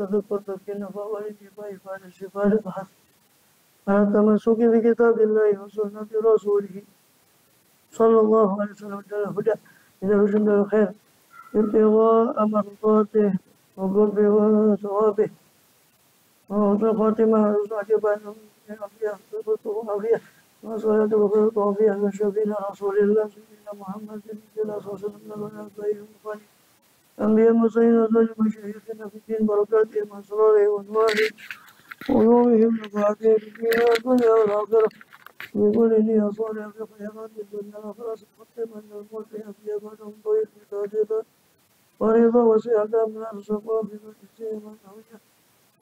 التذكر تذكير النفع والانتفاع إفادة استفادة بحث على التمسك بكتاب الله وسنة رسوله صلى الله عليه وسلم الهدى إلى الرشد والخير ابتغاء مرضاته وقربه وثوابه وحسن خاتمة وحسن عجبان من أنبياء وصدقه أولياء وصلاة وبركة وفيها من شفينا رسول الله سيدنا محمد صلى الله عليه وسلم من أنبياء المرسلين وذلك مشايخنا في الدين بركاتهم وأسرارهم وأنوارهم وعلومهم ونفعاتهم في الدنيا والآخرة بكل نية صالحة في خيرات الدنيا والآخرة سبحانه من الموت في أبادهم طيب بتاديتا ورضا وسعة من الصفاء في مجلسهم والنوية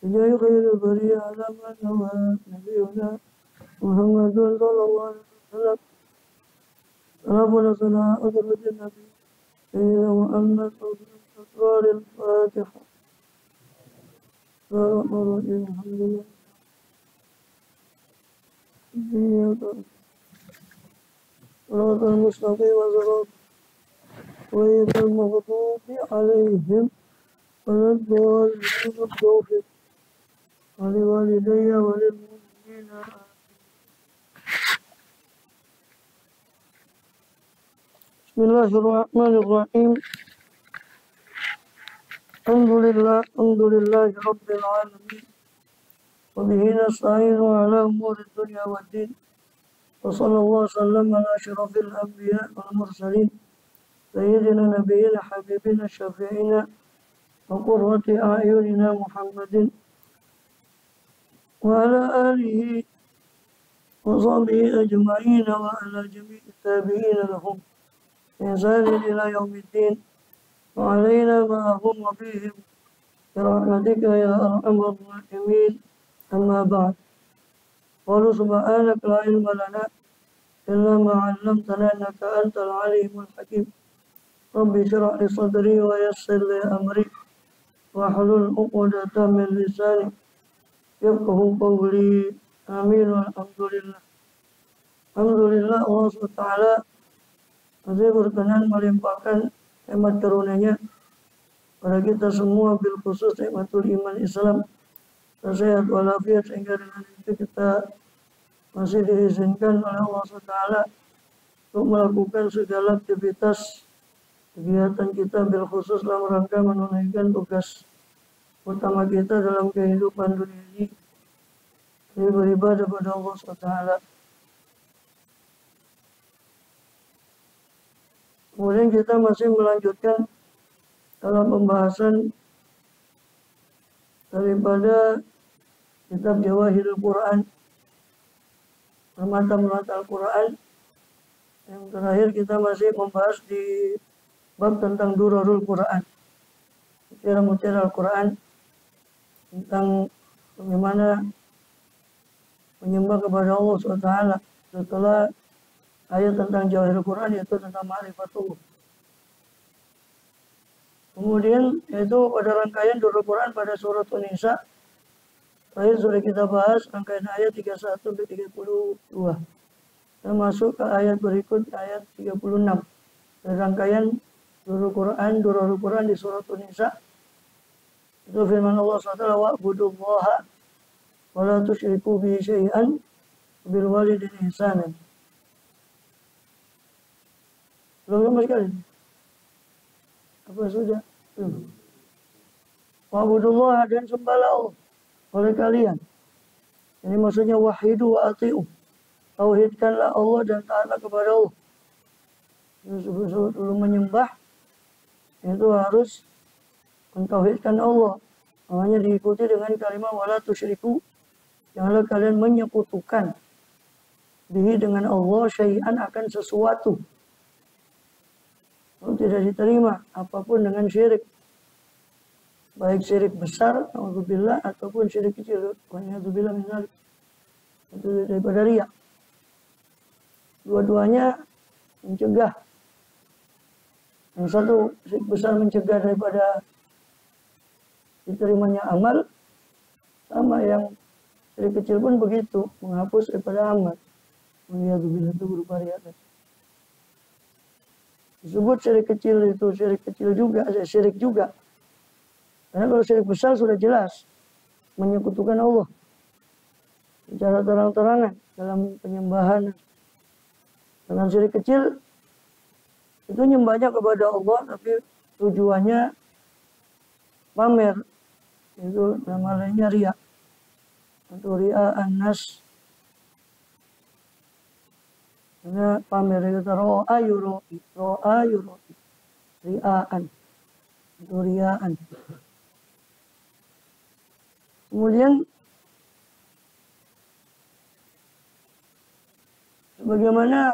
بجاه خير البرية على من نوى نبينا محمد صلى الله عليه وسلم ربنا صنع أدرج النبي سيدنا محمد أسرار الفاتحة الرحمن الرحيم الحمد لله صراط المستقيم صراط غير المغضوب عليهم ولا الضالين التوفيق ولوالدي وللمؤمنين بسم الله الرحمن الرحيم الحمد لله رب العالمين وبه نستعين على أمور الدنيا والدين وصلى الله وسلم على أشرف الأنبياء والمرسلين سيدنا نبينا حبيبنا شفيعنا وقرة أعيننا محمد وعلى آله وصحبه أجمعين وعلى جميع التابعين لهم بإحسان إلى يوم الدين وعلينا معهم وفيهم برحمتك يا أرحم الراحمين أما بعد قالوا سبحانك لا علم لنا إلا ما علمتنا إنك أنت العليم الحكيم رب اشرح لي صدري ويسر لي أمري واحلل عقدة من لساني يفقهوا قولي آمين والحمد لله. Alhamdulillah Allah SWT masih berkenan melimpahkan nikmat karunia-Nya pada kita semua, bil khusus nikmatul iman Islam, sehat walafiat, sehingga dengan itu kita masih diizinkan oleh Allah SWT untuk melakukan segala aktivitas kegiatan kita bil khusus dalam rangka menunaikan tugas utama kita dalam kehidupan dunia ini, beribadah kepada Allah SWT. Kemudian kita masih melanjutkan dalam pembahasan daripada kitab Jawahirul Quran, permata-permata Al-Quran. Yang terakhir kita masih membahas di bab tentang Durarul Quran, mutiara-mutiara Al-Quran, tentang bagaimana menyembah kepada Allah SWT setelah ayat tentang Jawahirul Quran, yaitu tentang ma'rifatullah. Kemudian yaitu pada rangkaian Durarul Quran pada surat An-Nisa, terakhir sudah kita bahas rangkaian ayat 31 sampai 32. Dan masuk ke ayat berikut, ayat 36. Dari rangkaian Durarul Quran di surat An-Nisa, itu firman Allah SWT, wa'budullaha wa la tusyriku bihi syai'an bil walidaini ihsanan. Belum sama sekali? Apa sudah? Wa'budullaha, dan sembahlah Allah oleh kalian. Ini maksudnya wahidu wa ati'u. Tauhidkanlah Allah dan taatlah kepada Allah. Sebelum menyembah itu harus mentauhidkan Allah. Makanya diikuti dengan kalimat wala tusyriku. Janganlah kalian menyekutukan bihi dengan Allah syai'an, akan sesuatu. Kalau tidak diterima apapun dengan syirik, baik syirik besar, alhamdulillah, ataupun syirik kecil, alhamdulillah misalnya, itu daripada riya. Dua-duanya mencegah. Yang satu syirik besar mencegah daripada diterimanya amal, sama yang syirik kecil pun begitu, menghapus daripada amal. Alhamdulillah, itu berupa riya. Disebut syirik kecil itu syirik kecil juga, syirik juga. Karena kalau syirik besar sudah jelas menyekutukan Allah secara terang-terangan dalam penyembahan. Dengan syirik kecil itu nyembahnya kepada Allah tapi tujuannya pamer, itu namanya riya atau riya an-nas. Karena pamer itu ro'a yuroi ria'an itu ria'an. Kemudian sebagaimana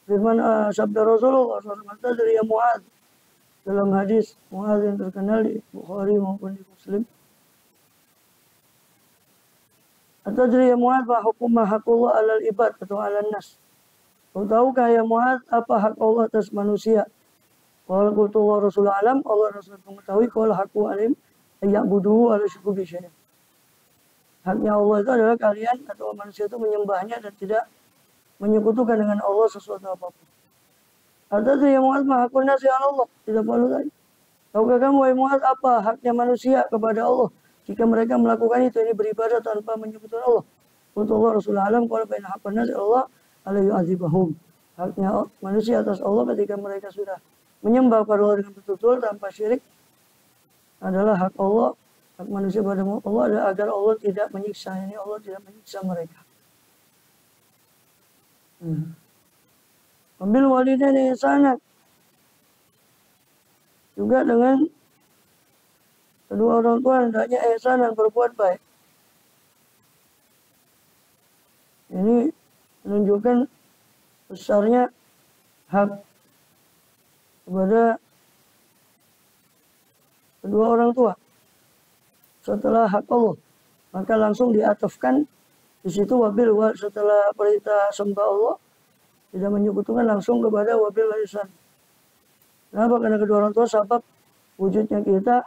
firman sabda Rasulullah SAW dari Mu'adz dalam hadis Mu'adz yang terkenal di Bukhari maupun di Muslim. Atadri ya Mu'adz ma hukum haqqullah 'alal ibad atau 'alan nas. Kau tahukah ya Mu'adz apa hak Allah atas manusia? Qala qultu wa rasul alam, Allah Rasul mengetahui qala haqqu alim ya'buduhu wa la yusyriku bihi syai'an. Haknya Allah itu adalah kalian atau manusia itu menyembahnya dan tidak menyekutukan dengan Allah sesuatu apapun. Atadri ya Mu'adz ma haqqun nasi 'ala Allah. Tidak perlu lagi. Tahukah kamu wahai Mu'adz apa haknya manusia kepada Allah jika mereka melakukan itu, ini beribadah tanpa menyekutukan Allah? Qultu Allah Rasul alam qala fa inna haqqan nasi 'ala Allah ala yu'adzibahum. Haknya manusia atas Allah ketika mereka sudah menyembah pada Allah dengan betul-betul tanpa syirik adalah hak Allah, hak manusia pada Allah adalah agar Allah tidak menyiksa. Ini Allah tidak menyiksa mereka. Ambil walidaini ihsanan. Juga dengan kedua orang tua hendaknya ihsan dan berbuat baik. Ini menunjukkan besarnya hak kepada kedua orang tua setelah hak Allah, maka langsung diatafkan di situ wabil setelah perintah sembah Allah tidak menyekutukan langsung kepada wabil ihsan. Kenapa? Karena kedua orang tua sebab wujudnya kita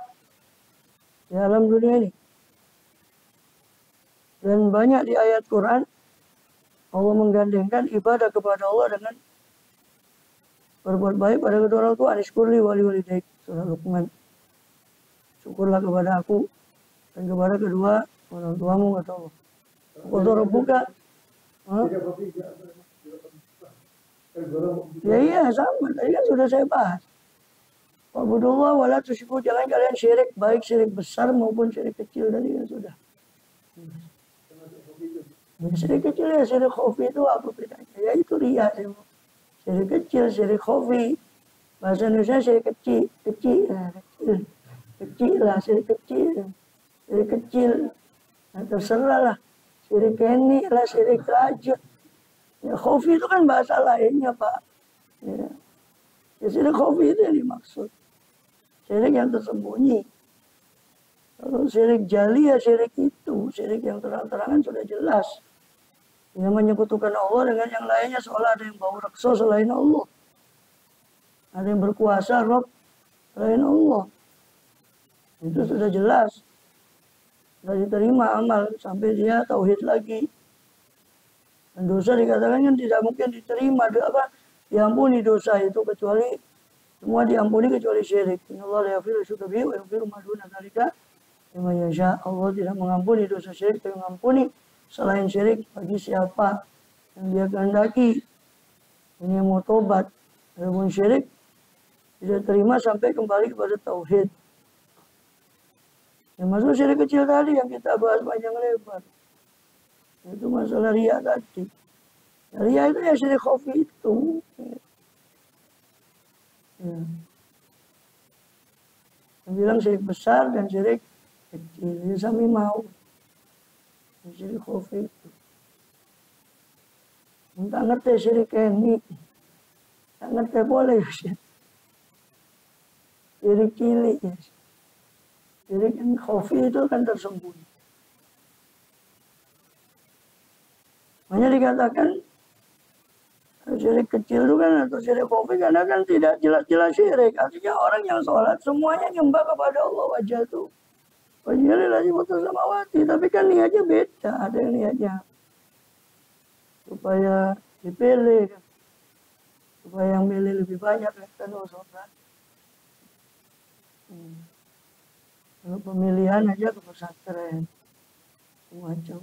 di alam dunia ini. Dan banyak di ayat Quran Allah menggandengkan ibadah kepada Allah dengan berbuat baik pada kedua orang tua. Anishkurli wali walidaik, surah Luqman. Syukurlah kepada aku dan kepada kedua orang tuamu, kata Allah. Qul buka. Ya iya sama, tadi kan sudah saya bahas. Wa'budullah wa la tusyriku, jangan kalian syirik, baik syirik besar maupun syirik kecil, tadi kan sudah. Syirik kecil ya syirik khafi itu apa bedanya? Ya itu riya. Syirik kecil, syirik khafi. Bahasa Indonesia syirik kecil, kecil lah, syirik kecil. Nah, terserah lah. Syirik keni lah, syirik rajut. Ya, khafi itu kan bahasa lainnya, Pak. Ya syirik khafi itu yang dimaksud. Syirik yang tersembunyi. Kalau syirik jali ya syirik itu. Syirik yang terang-terangan sudah jelas. Yang menyekutukan Allah dengan yang lainnya, seolah ada yang bawa reksa selain Allah. Ada yang berkuasa Rob selain Allah. Itu sudah jelas. Sudah diterima amal sampai dia tauhid lagi. Dan dosa dikatakan kan tidak mungkin diterima, diampuni dosa itu kecuali semua diampuni kecuali syirik. Innallaha la yaghfiru syirka bihi wa yaghfiru ma duna dzalika liman yasha. Allah tidak mengampuni dosa syirik, tapi mengampuni selain syirik bagi siapa yang dia kehendaki. Ini mau tobat. Adapun syirik tidak terima sampai kembali kepada tauhid. Yang masuk syirik kecil tadi yang kita bahas panjang lebar. Itu masalah riya tadi. Ya, riya itu ya syirik khafi itu. Ya. Yang bilang syirik besar dan syirik kecil. Ya sami mau. Syirik khafi itu. Entah ngerti syirik ini. Tak ngerti boleh. Syirik cilik. Syirik yang khafi itu kan tersembunyi. Makanya dikatakan syirik kecil itu kan atau syirik khafi karena kan tidak jelas-jelas syirik. Artinya orang yang sholat semuanya nyembah kepada Allah wajah itu. Wajahnya lagi putus samawati. Tapi kan niatnya beda. Ada yang niatnya supaya dipilih. Supaya yang milih lebih banyak kan sholat. Kalau pemilihan aja ke pesantren, macam.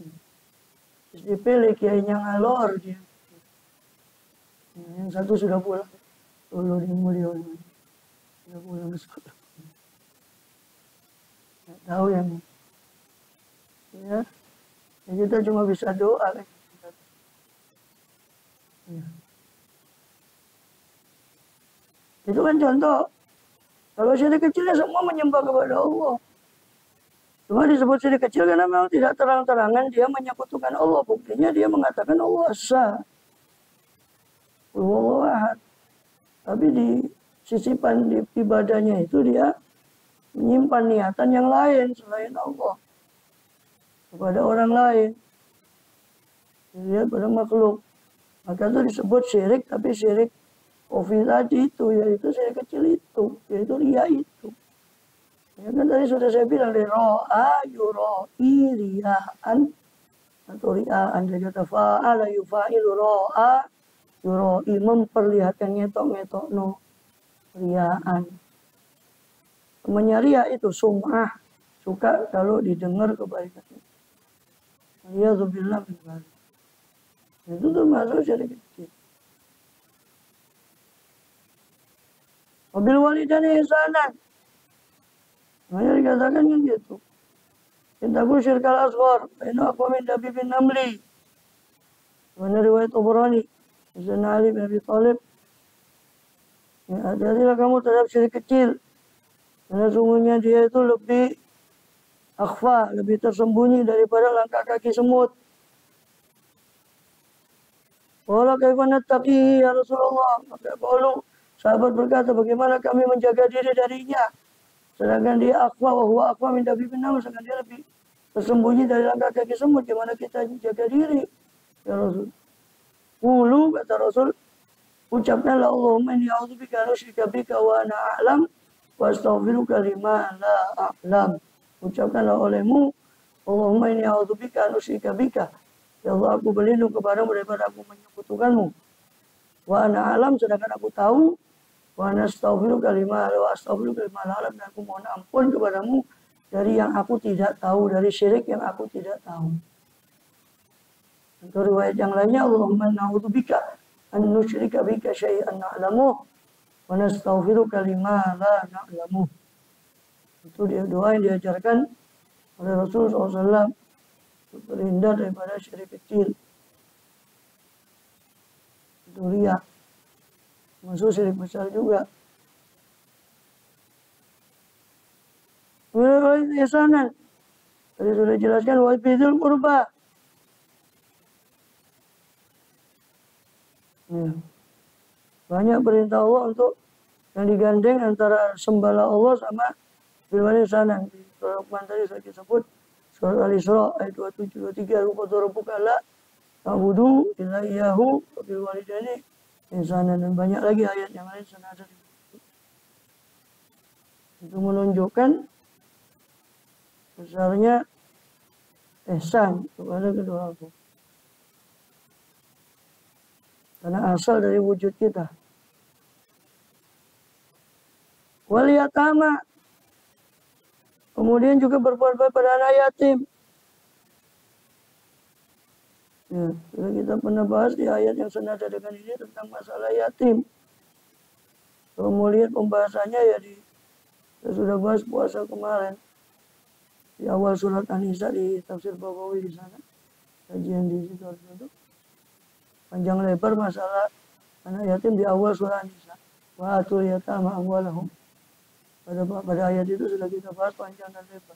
Terus dipilih kiainya ngalor dia. Nah, yang satu sudah pulang, Solo di Mulyono, sudah pulang ke sekolah. Nggak tahu yang, ya, ya kita cuma bisa doa kan. Ya. Itu kan contoh. Kalau syirik kecilnya semua menyembah kepada Allah. Cuma disebut syirik kecil karena memang tidak terang-terangan dia menyekutukan Allah. Buktinya dia mengatakan Allah Esa. Allah Ahad. Tapi di sisipan di ibadahnya itu dia menyimpan niatan yang lain selain Allah. Kepada orang lain. Dia pada makhluk. Maka itu disebut syirik, tapi syirik Kofi tadi itu, yaitu syirik kecil itu, yaitu ria itu. Ya kan tadi sudah saya bilang, ro'a, yuroi, ria'an, atau ria'an, dia kata fa'ala yufa'ilu ro'a, yuroi, memperlihatkan ngetok-ngetok no, ria'an. Temannya ria itu sum'ah, suka kalau didengar kebaikan. Alhamdulillah, itu termasuk syirik kecil. Wabil walidani ihsanan. Makanya dikatakan kan gitu. Intaku syirkal asghar. Baina aqwa min dabibin namli. Mana riwayat Tabrani. Zainal Ali bin Abi Thalib. Ya, hati-hatilah kamu terhadap syirik kecil. Karena sungguhnya dia itu lebih akhfa, lebih tersembunyi daripada langkah kaki semut. Wala kaifana taqi ya Rasulullah. Maka qalu, sahabat berkata, bagaimana kami menjaga diri darinya? Sedangkan dia akhfa, wahwa akhfa min dabibin naml, sedangkan dia lebih tersembunyi dari langkah kaki semut. Gimana kita jaga diri? Ya Rasul. Qulu, kata Rasul, ucapkanlah Allahumma inni a'udzubika an usyrika bika wa ana a'lam wa astaghfiruka lima la a'lam. Ucapkanlah olehmu, Allahumma inni a'udzubika an usyrika bika. Ya Allah, aku berlindung kepadamu daripada aku menyekutukanmu. Wa ana a'lam, sedangkan aku tahu. Wa ana astaghfiruka lima la a'lam, dan aku mohon ampun kepadamu dari yang aku tidak tahu, dari syirik yang aku tidak tahu. Untuk riwayat yang lainnya, Allahumma na'udzubika an nusyrika bika syai'an na'lamuh wa nastaghfiruka lima la na'lamuh. Itu dia doa yang diajarkan oleh Rasulullah SAW untuk terhindar daripada syirik kecil. Itu riya. Masuk syirik besar juga. Kemudian ihsanan. Tadi sudah jelaskan wa bidzil qurba. Ya. Banyak perintah Allah untuk yang digandeng antara sembahlah Allah sama bilwali ihsanan. Di surah Luqman tadi saya sebut surah Al-Isra ayat 27-23, Rabbuka la ta'budu illa iyyahu wa bil walidaini ihsanan, dan banyak lagi ayat yang lain senada. Itu menunjukkan besarnya ihsan kepada kedua orang tua. Karena asal dari wujud kita. Wal yatama. Kemudian juga berbuat baik pada anak yatim. Ya, kita pernah bahas di ayat yang senada dengan ini tentang masalah yatim. Kalau mau lihat pembahasannya ya kita sudah bahas puasa kemarin. Di awal surat An-Nisa di tafsir Bawawi di sana. Kajian di situ itu. Panjang lebar masalah anak yatim di awal surah An-Nisa. Wa atul yatama amwalahum. Pada ayat itu sudah kita bahas panjang dan lebar.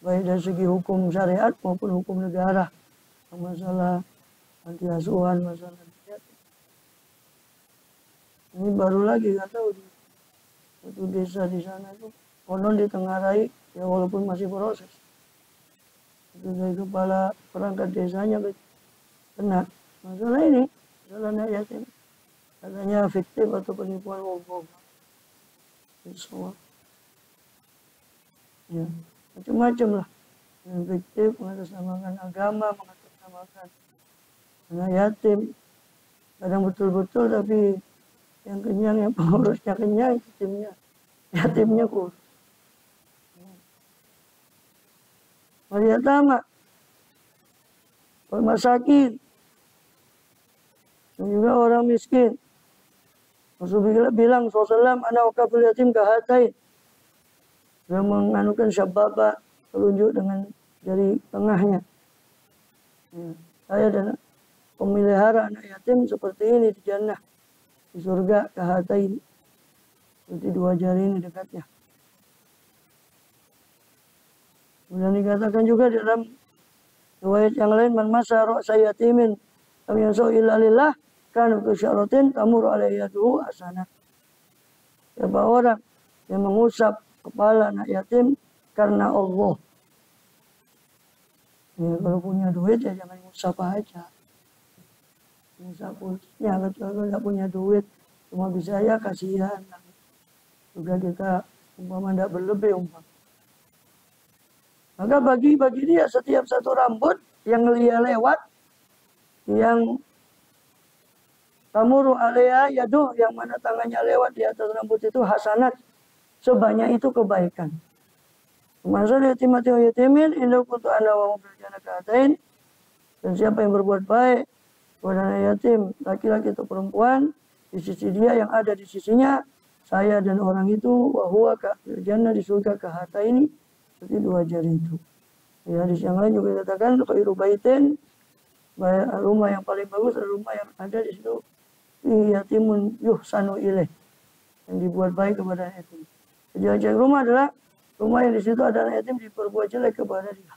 Baik dari segi hukum syariat maupun hukum negara. Masalah anti asuhan, masalah yatim. Ini baru lagi, nggak tahu di satu desa di sana itu konon ditengarai, ya walaupun masih proses. Itu dari kepala perangkat desanya kena masalah ini, masalah anak yatim. Katanya fiktif atau penipuan wong-wong. Semua. Ya, macam-macam lah. Yang fiktif mengatasnamakan agama, mengatasnamakan anak yatim. Kadang betul-betul tapi yang kenyang, yang pengurusnya kenyang, yatimnya kurus. wal yatama, wal masakin, dan juga orang miskin. Rasulullah bilang SAW, ana wakaful yatim kahatain. Dia menganukan syababa, telunjuk dengan jari tengahnya. Ya, saya dan pemelihara anak yatim seperti ini di jannah, di surga kahatain. Seperti dua jari ini dekatnya. Kemudian dikatakan juga dalam riwayat yang lain, man masa ra'sa yatimin lam yansau illa lillah kana bisyaratin tamur alaihi yaduhu hasanah. Siapa orang yang mengusap kepala anak yatim karena Allah. Ya, kalau punya duit ya jangan ngusap aja. Ngusap punya, kalau nggak punya duit cuma bisa ya kasihan. Juga kita umpama tidak berlebih umpama. Maka bagi dia setiap satu rambut yang dia lewat, yang tamuru alaiha yaduh, yang mana tangannya lewat di atas rambut itu hasanat, sebanyak itu kebaikan. Masal yatimati wa yatimin indah kuntu ana wa mufrijana kahatain. Dan siapa yang berbuat baik kepada anak yatim, laki-laki atau perempuan, di sisi dia yang ada di sisinya, saya dan orang itu, wa huwa jannah, di surga kahata ini, seperti dua jari itu. Di hadis yang lain juga dikatakan, khairu baitin, rumah yang paling bagus adalah rumah yang ada di situ, yatimun yuhsanu ilaih, yang dibuat baik kepada yatim. Jadi rumah adalah rumah yang di situ ada anak yatim diperbuat jelek kepada dia.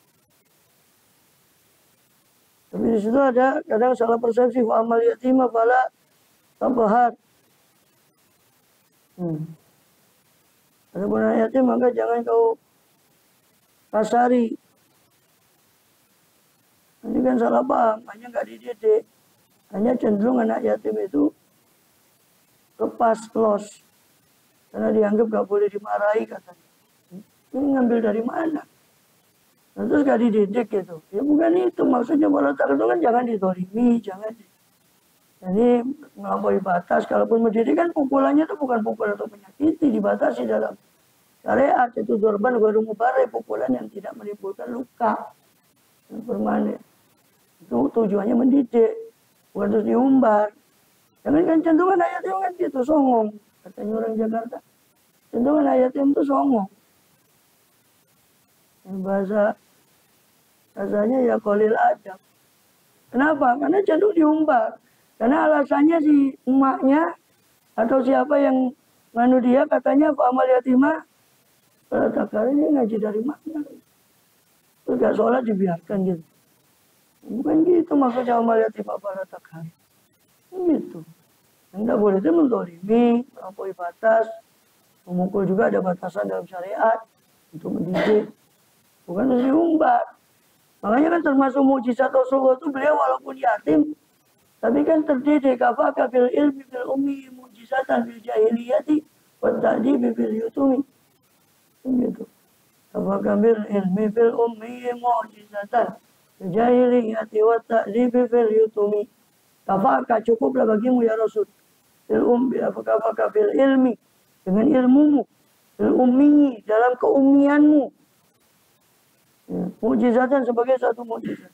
Tapi di situ ada kadang salah persepsi, wa amal yatima fala tabahar. Ada anak yatim maka jangan kau kasari. Ini kan salah paham, hanya nggak dididik. Hanya cenderung anak yatim itu lepas, los. Karena dianggap nggak boleh dimarahi katanya. Ini ngambil dari mana? Nah, terus gak dididik gitu. Ya bukan itu. Maksudnya berontak itu kan jangan ditolimi, jangan. Jadi melampaui batas. Kalaupun mendidik kan pukulannya itu bukan pukul atau menyakiti. Dibatasi dalam syariat. Itu dorban ghairu mubarrih, pukulan yang tidak menimbulkan luka. Yang permanen. Itu tujuannya mendidik. Bukan terus diumbar. Jangan kan cenderungan ayat itu kan gitu, songong. Katanya orang Jakarta. Cenderungan ayat itu songong. Bahasanya ya qalil adab. Kenapa? Karena cenderung diumbar. Karena alasannya si emaknya atau siapa yang nganu dia katanya Pak Amal Yatimah pada takar ini ngaji dari mana? Terus gak sholat dibiarkan gitu. Bukan gitu maksudnya Amal Yatimah pada takar. Gitu. Anda boleh itu mendolimi, melampaui batas, memukul juga ada batasan dalam syariat untuk mendidik. Bukan terus diumbar. Makanya kan termasuk mukjizat Rasulullah itu beliau walaupun yatim, tapi kan terdidik. Kafaka fil ilmi fil ummi mukjizatan fil jahiliyati wa ta'dibi fil yutumi. Gitu. Kafaka fil ilmi fil ummi mukjizatan fil jahiliyati wa ta'dibi fil yutumi. Kafaka cukuplah bagimu ya Rasul. Fil ummi, kafaka fil ilmi, dengan ilmumu. Fil ummi, dalam keummianmu. Ya, mukjizatan sebagai satu mukjizat.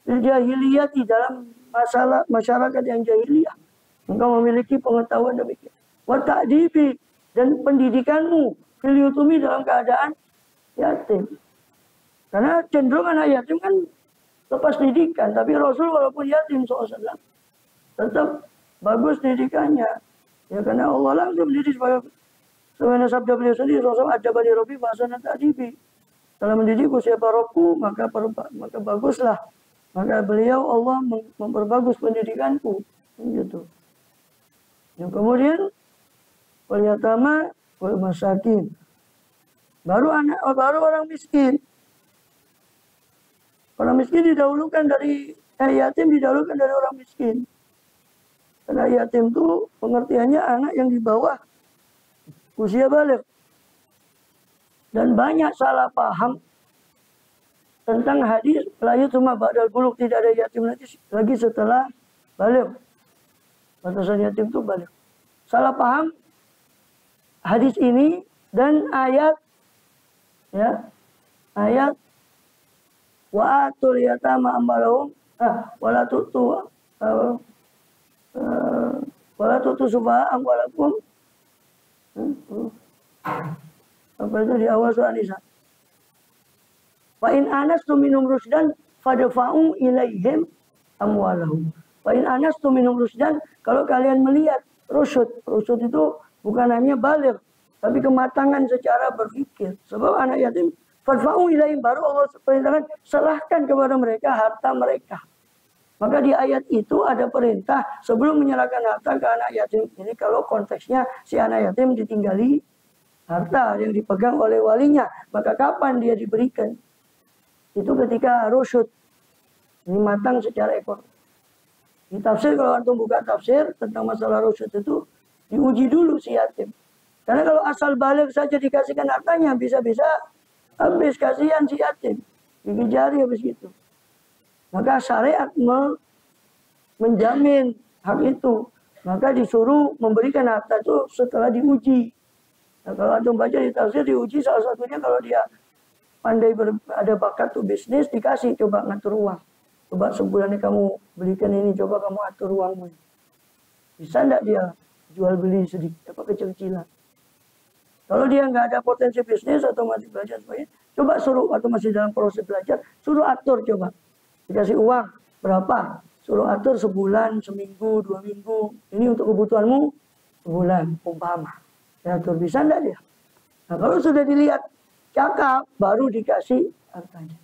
Jahiliyah di dalam masalah masyarakat yang jahiliyah. Engkau memiliki pengetahuan demikian. Wa ta'dibi, dan pendidikanmu fil yutumi dalam keadaan yatim. Karena cenderung anak yatim kan lepas didikan, tapi Rasul walaupun yatim SAW tetap bagus didikannya. Ya karena Allah langsung mendidik sebagaimana sabda beliau sendiri, Rasul adabani Rabbi bahasana ta'dibi. Kalau mendidikku siapa Robku, maka baguslah. Maka beliau Allah memperbagus pendidikanku. Gitu. Yang kemudian wal yatama wal masakin. Baru orang miskin. Orang miskin didahulukan dari yatim didahulukan dari orang miskin. Karena yatim itu pengertiannya anak yang di bawah usia baligh. Dan banyak salah paham tentang hadis la yutma ba'dal bulugh, tidak ada yatim lagi setelah baligh. Batasan yatim itu baligh. Salah paham hadis ini dan ayat ya. Ayat Wa atul yatama ambalahum wala tutu wala tutu subaha amwalakum. Apa itu di awal surah Nisa? Wa in anastum minhum rusdan fadfa'u ilaihim amwalahum. Wa in anastum minhum rusdan, kalau kalian melihat rusyud itu bukan hanya baligh, tapi kematangan secara berpikir. Sebab anak yatim fadfa'u ilaihim, baru Allah perintahkan serahkan kepada mereka harta mereka. Maka di ayat itu ada perintah sebelum menyerahkan harta ke anak yatim. Ini kalau konteksnya si anak yatim ditinggali harta yang dipegang oleh walinya, maka kapan dia diberikan? Itu ketika rusyud, ini matang secara ekonomi. Di tafsir, kalau antum buka tafsir tentang masalah rusyud itu diuji dulu si yatim. Karena kalau asal balik saja dikasihkan hartanya, bisa-bisa habis, kasihan si yatim, gigi jari habis gitu. Maka syariat menjamin hak itu. Maka disuruh memberikan harta itu setelah diuji. Nah, kalau antum baca di tafsir diuji salah satunya kalau dia pandai ada bakat tuh bisnis, dikasih coba ngatur uang. Coba sebulan ini kamu belikan ini, coba kamu atur uangmu. Bisa enggak dia jual beli sedikit, apa kecil-kecilan. Kalau dia nggak ada potensi bisnis atau masih belajar sebagainya, coba suruh atau masih dalam proses belajar, suruh atur coba. Dikasih uang berapa? Suruh atur sebulan, seminggu, 2 minggu. Ini untuk kebutuhanmu sebulan, umpama. Atur, bisa enggak dia? Nah, kalau sudah dilihat cakap, baru dikasih hartanya.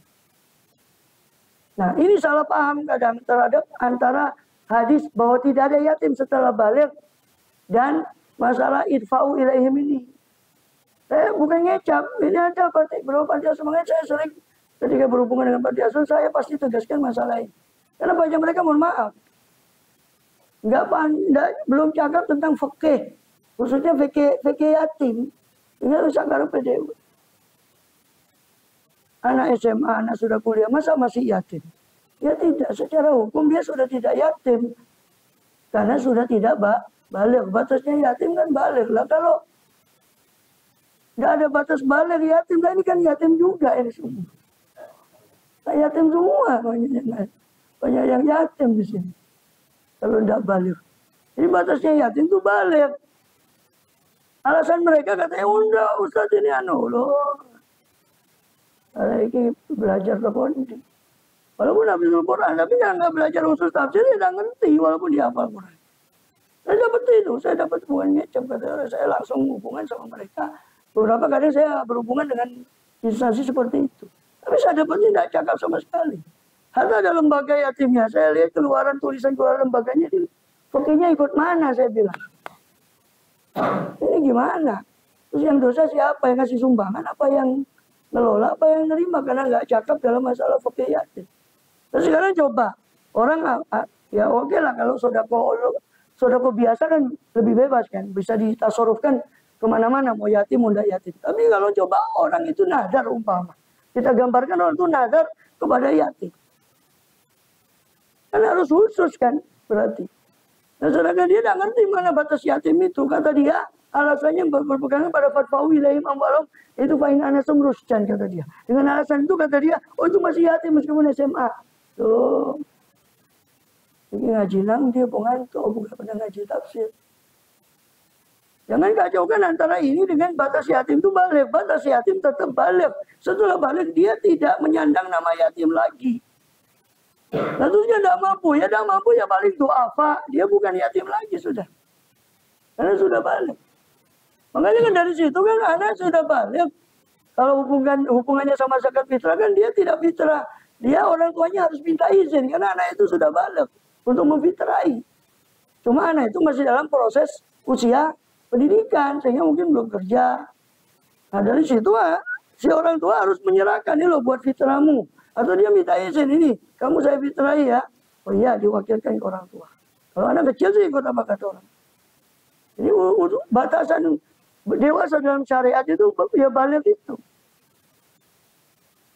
Nah, ini salah paham kadang terhadap antara hadis bahwa tidak ada yatim setelah balik dan masalah idfa'u ilaihim ini. Saya bukan ngecap, ini ada beberapa panti asuhan saya sering ketika berhubungan dengan panti asuhan, saya pasti tegaskan masalah ini. Karena banyak mereka mohon maaf, nggak pandai, belum cakap tentang fikih, khususnya fikih yatim. Ini harus cakap PDW. Anak SMA, anak sudah kuliah, masa masih yatim? Ya tidak, secara hukum dia sudah tidak yatim. Karena sudah tidak balik. Batasnya yatim kan balik. Lah kalau nggak ada batas balik yatim, nah ini kan yatim juga ini semua. Nah, yatim semua, banyak yang yatim di sini. Kalau tidak balik. Jadi batasnya yatim itu balik. Alasan mereka katanya, udah Ustaz ini loh. Ini belajar tafsir. Walaupun habis Al-Quran, tapi nggak belajar khusus tafsir, dia nggak ngerti walaupun dia hafal Quran. Saya dapat itu, saya dapat hubungan ngecap, kata saya langsung hubungan sama mereka. Beberapa kali saya berhubungan dengan instansi seperti itu. Tapi saya dapat tidak cakap sama sekali. Hatta ada lembaga yatimnya, saya lihat tulisan keluaran lembaganya, fakirnya ikut mana, saya bilang. Ini gimana? Terus yang dosa siapa? Yang kasih sumbangan, apa yang ngelola, apa yang nerima, karena nggak cakap dalam masalah fakir yatim. Terus sekarang coba, orang ya oke lah kalau sodako biasa kan lebih bebas kan, bisa ditasorufkan kemana-mana, mau yatim, mau tidak yatim. Tapi kalau coba orang itu nadar umpama, kita gambarkan orang itu nadar kepada yatim. Kan harus khusus kan, berarti. Nah, sedangkan dia tidak ngerti mana batas yatim itu. Kata dia, alasannya berpegangan pada fatfa'u ilaihim amwalahum, itu fa'in anasum rusjan, kata dia. Dengan alasan itu kata dia, oh itu masih yatim meskipun SMA. Tuh. Ini ngaji nang dia pengantuk, bukan pernah ngaji tafsir. Jangan kacaukan antara ini dengan batas yatim itu balik. Batas yatim tetap balik. Setelah balik dia tidak menyandang nama yatim lagi. Tentunya tidak mampu, ya balik du'afa. Dia bukan yatim lagi sudah. Karena sudah balik. Makanya kan dari situ kan anak sudah balik. Kalau hubungannya sama zakat fitrah kan dia tidak fitrah. Dia orang tuanya harus minta izin karena anak itu sudah balik untuk memfitrahi. Cuma anak itu masih dalam proses usia pendidikan sehingga mungkin belum kerja. Nah dari situ si orang tua harus menyerahkan ini loh buat fitrahmu. Atau dia minta izin ini, kamu saya fitrahi ya. Oh iya, diwakilkan ke orang tua. Kalau anak kecil sih ikut apa kata orang. Ini batasan dewasa dalam syariat itu ya balik itu.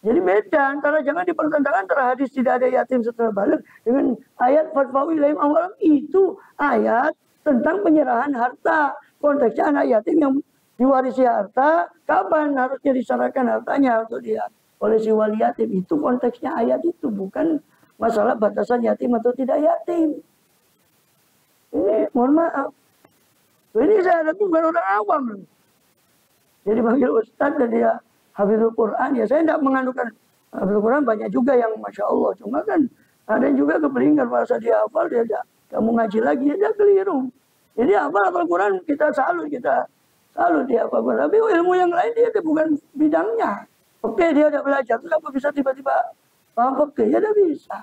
Jadi beda antara, jangan dipertentangkan antara hadis tidak ada yatim setelah balik dengan ayat fatfa'u ilaihim amwalahum. Itu ayat tentang penyerahan harta. Konteksnya anak yatim yang diwarisi harta, kapan harusnya diserahkan hartanya untuk dia oleh si wali yatim. Itu konteksnya ayat itu, bukan masalah batasan yatim atau tidak yatim. Ini mohon maaf. Ini saya ada bukan orang awam loh. Jadi panggil Ustaz dan dia hafizul Quran, ya saya tidak menganukan hafizul Quran, banyak juga yang Masya Allah. Cuma kan ada yang juga kepelingan merasa dia hafal, dia tidak mau ngaji lagi, dia keliru. Jadi hafal Quran kita salut dia hafal Quran. Tapi ilmu yang lain dia bukan bidangnya. Oke, dia udah belajar, terus apa bisa tiba-tiba paham oke, ya tidak bisa.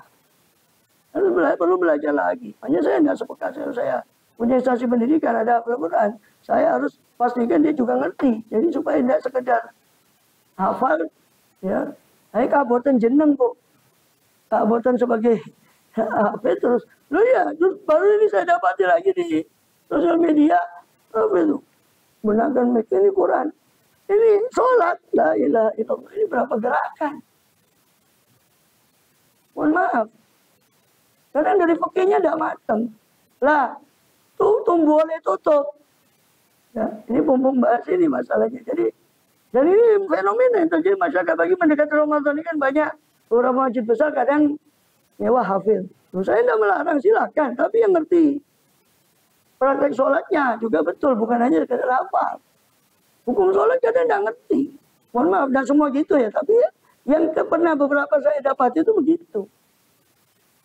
Perlu belajar lagi. Hanya saya tidak sepekat saya punya instansi pendidikan, ada Al-Quran. Saya harus pastikan dia juga ngerti. Jadi supaya tidak sekedar hafal, ya. Saya kabupaten jeneng kok. Kabupaten sebagai apa terus. Loh ya, terus baru ini saya dapati lagi di sosial media. Apa itu? Benarkan ini Quran. Ini sholat. La ilaha illallah. Ini berapa gerakan? Mohon maaf. Karena dari fakihnya tidak matang. Lah, tumbuh oleh tutup. Ya, ini bumbung bahas ini masalahnya. Jadi ini fenomena yang terjadi masyarakat bagi mendekati Ramadan ini kan banyak beberapa masjid besar kadang nyewa hafil. Saya tidak melarang, silakan, tapi yang ngerti. Praktek sholatnya juga betul, bukan hanya sekedar hafal. Hukum sholat kadang tidak ngerti. Mohon maaf, dan semua gitu ya. Tapi yang pernah beberapa saya dapat itu begitu.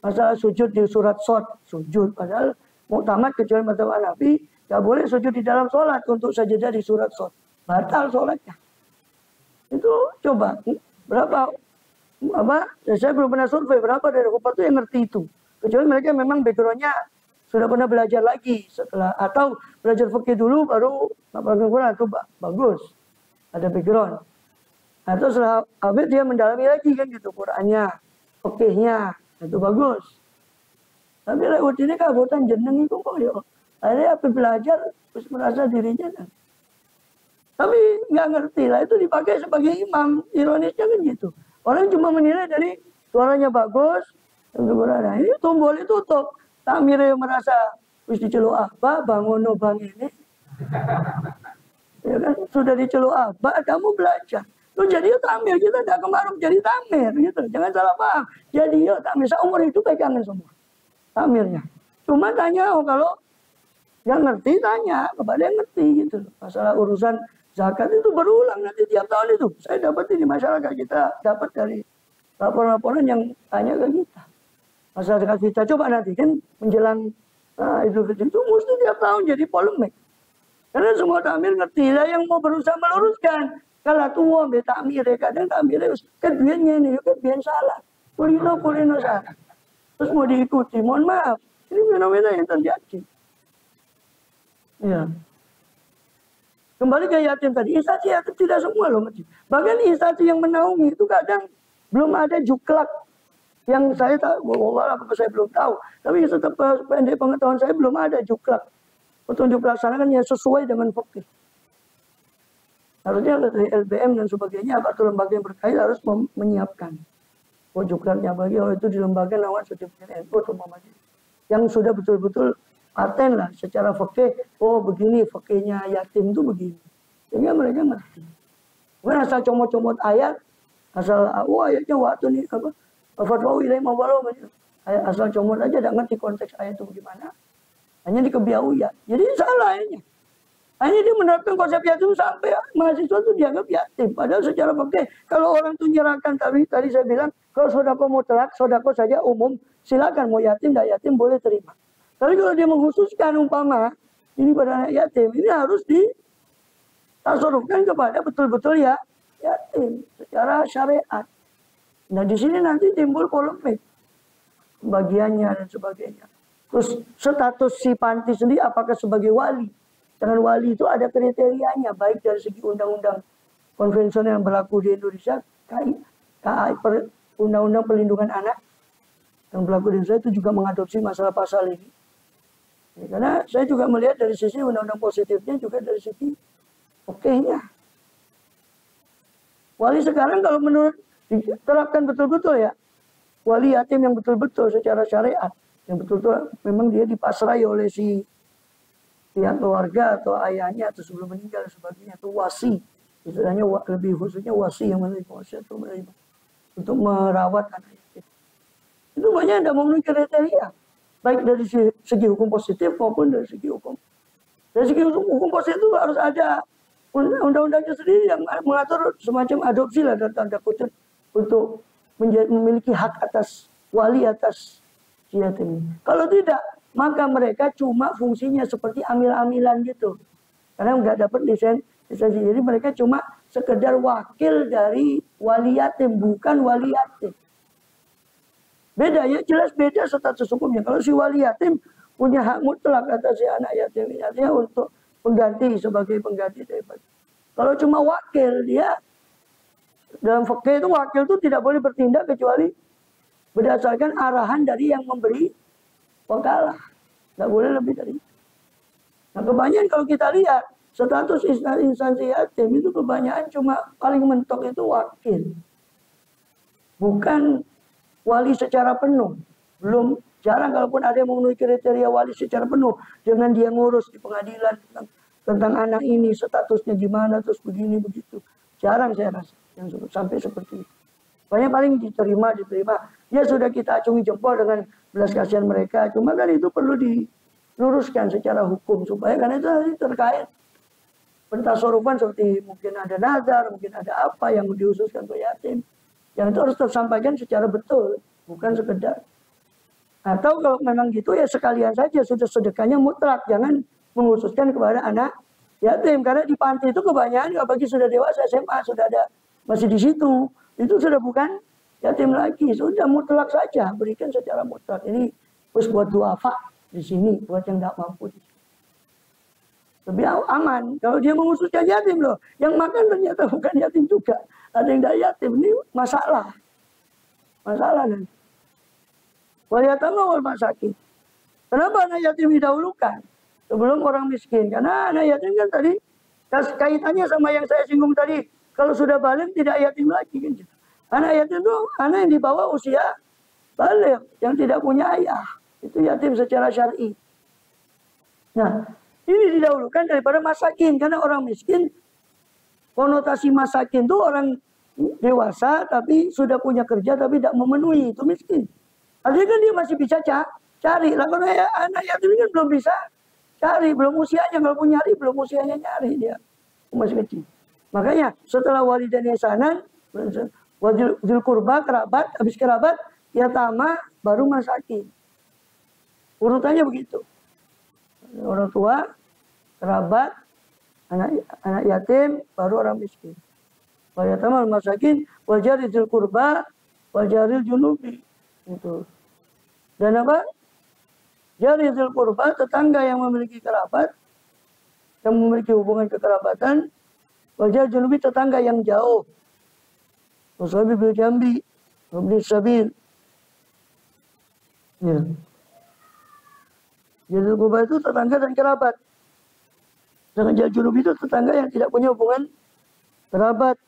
Masalah sujud di surat Shad, sujud. Padahal muktamad kecuali mazhab Hanafi, nggak boleh sujud di dalam sholat untuk sajadah di surat Shad. Batal sholatnya. Itu coba, berapa, saya belum pernah survei berapa dari Huffaz itu yang ngerti itu. Kecuali mereka memang backgroundnya sudah pernah belajar lagi setelah, atau belajar fikih dulu baru ngapalin Quran, itu bagus. Ada background. Atau setelah habis dia mendalami lagi kan gitu, Qurannya, fikihnya. Itu bagus. Tapi lewat ini kabutan jeneng itu kok ya. Akhirnya apa belajar terus merasa dirinya kan. Tapi nggak ngerti lah itu dipakai sebagai imam. Ironisnya kan gitu. Orang cuma menilai dari suaranya bagus. Nah, ini tombol itu tutup. Takmirnya merasa wis diceluk apa bangono bang ini. Ya kan sudah diceluk apa kamu belajar. Lu jadi takmir, kita tidak kemarin jadi takmir gitu. Jangan salah paham. Jadi takmir seumur hidup pegangan semua. Takmirnya. Cuma tanya kalau yang ngerti tanya kepada yang ngerti gitu. Masalah urusan zakat itu berulang nanti tiap tahun itu. Saya dapat di masyarakat kita dapat dari laporan-laporan yang tanya ke kita. Masalah zakat kita coba nanti kan menjelang Idul Fitri itu mesti tiap tahun jadi polemik. Karena semua takmir ngerti lah yang mau berusaha meluruskan. Kalau tua ambil takmir, kadang takmir kan biarnya ini, kan biar salah. Kulino salah. Terus mau diikuti, mohon maaf. Ini fenomena yang terjadi. Ya. Kembali ke yatim tadi, instansi yatim tidak semua loh. Bahkan instansi yang menaungi itu kadang belum ada juklak. Yang saya tahu, wallah apa saya belum tahu. Tapi tetap pendek pengetahuan saya belum ada juklak. Petunjuk pelaksanakan yang sesuai dengan fikih. Harusnya dari LBM dan sebagainya atau lembaga yang berkait harus menyiapkan juklatnya bagi itu di lembaga nawan sertifikat NU atau Muhammadiyah yang sudah betul-betul paten lah secara fikih. Oh begini fikihnya yatim itu begini, sehingga mereka ngerti. Bukan asal comot-comot ayat, asal ayatnya waktu nih apa fatwa wilayah mawalo asal comot aja, tidak ngerti konteks ayat itu bagaimana, hanya dikebiau ya. Jadi salah ayatnya. Hanya dia menerapkan konsep yatim sampai mahasiswa itu dianggap yatim. Padahal secara fikih, kalau orang itu menyerahkan tadi saya bilang, kalau sodako mutlak, sodako saja umum, silakan mau yatim, tidak yatim boleh terima. Tapi kalau dia mengkhususkan umpama, ini pada anak yatim, ini harus ditasarufkan kepada betul-betul ya yatim secara syariat. Nah di sini nanti timbul polemik, bagiannya dan sebagainya. Terus status si panti sendiri apakah sebagai wali? Dengan wali itu ada kriterianya, baik dari segi undang-undang konvensional yang berlaku di Indonesia, Undang-Undang Perlindungan Anak yang berlaku di Indonesia itu juga mengadopsi masalah pasal ini. Ya, karena saya juga melihat dari sisi undang-undang positifnya juga dari sisi okenya. Wali sekarang kalau menurut diterapkan betul-betul ya, wali yatim yang betul-betul secara syariat, yang betul-betul memang dia dipasrai oleh si pihak keluarga atau ayahnya atau sebelum meninggal dan sebagainya, itu wasi. Istilahnya lebih khususnya wasi yang menerima wasiat itu menerima. untuk merawat anak yatim. Itu banyak yang tidak memenuhi kriteria, baik dari segi hukum positif maupun dari segi hukum. Dari segi hukum positif itu harus ada undang-undangnya sendiri yang mengatur semacam adopsi lah dan tanda kutip untuk memiliki hak atas wali atas si yatim. Kalau tidak, maka mereka cuma fungsinya seperti amil-amilan gitu. Karena nggak dapat lisensi, jadi mereka cuma sekedar wakil dari wali yatim, bukan wali yatim. Beda ya, jelas beda status hukumnya. Kalau si wali yatim punya hak mutlak atas si anak yatim, artinya untuk pengganti, sebagai pengganti daripada. Kalau cuma wakil, dia dalam fikih itu wakil itu tidak boleh bertindak kecuali berdasarkan arahan dari yang memberi wakalah. Tidak boleh lebih dari itu. Nah, kebanyakan kalau kita lihat status instansi yatim itu kebanyakan cuma paling mentok itu wakil, bukan wali secara penuh. Belum, jarang kalaupun ada yang memenuhi kriteria wali secara penuh dengan dia ngurus di pengadilan tentang anak ini statusnya gimana, terus begini begitu. Jarang saya rasa yang sampai seperti itu. Banyak paling diterima. Ya sudah kita acungi jempol dengan belas kasihan mereka. Cuma kan itu perlu diluruskan secara hukum supaya karena itu terkait pentasarufan seperti mungkin ada nazar, mungkin ada apa yang dihususkan untuk yatim. Yang itu harus tersampaikan secara betul, bukan sekedar. Atau kalau memang gitu ya sekalian saja sudah sedekahnya mutlak, jangan menghususkan kepada anak yatim. Karena di panti itu kebanyakan apalagi sudah dewasa SMA, sudah ada masih di situ, itu sudah bukan yatim lagi, sudah mutlak saja, berikan secara mutlak. Ini terus buat duafa di sini, buat yang tidak mampu. Lebih aman kalau dia menghususkan yatim loh, yang makan ternyata bukan yatim juga, ada yang tidak yatim, ini masalah nanti. Wal yatama wal masakin. Kenapa anak yatim didahulukan sebelum orang miskin? Karena anak yatim kan tadi kaitannya sama yang saya singgung tadi. Kalau sudah balik tidak yatim lagi kan. Anak yatim itu anak yang di bawah usia balik, yang tidak punya ayah. Itu yatim secara syar'i. Nah, ini didahulukan daripada masakin. Karena orang miskin, konotasi masakin itu orang dewasa tapi sudah punya kerja tapi tidak memenuhi, itu miskin. Artinya kan dia masih bisa cari. Lah kalau anak yatim kan belum bisa cari, belum usianya. Kalau pun nyari, belum usianya nyari dia. Masih kecil. Makanya setelah walidain ihsanan, wadzil qurba, kerabat, habis kerabat, yatama, baru masakin. Urutannya begitu. Orang tua, kerabat, anak yatim, baru orang miskin. Wal yatama wal masakin, wal jari dzil qurba, wal jaril junubi. Itu. Dan apa? Jari dzil qurba, tetangga yang memiliki kerabat, yang memiliki hubungan kekerabatan, wal jaril junubi, tetangga yang jauh. Wasabi bil jambi, wabni sabil. Ya. Jari qurba itu tetangga dan kerabat. Dengan jari junubi itu tetangga yang tidak punya hubungan kerabat.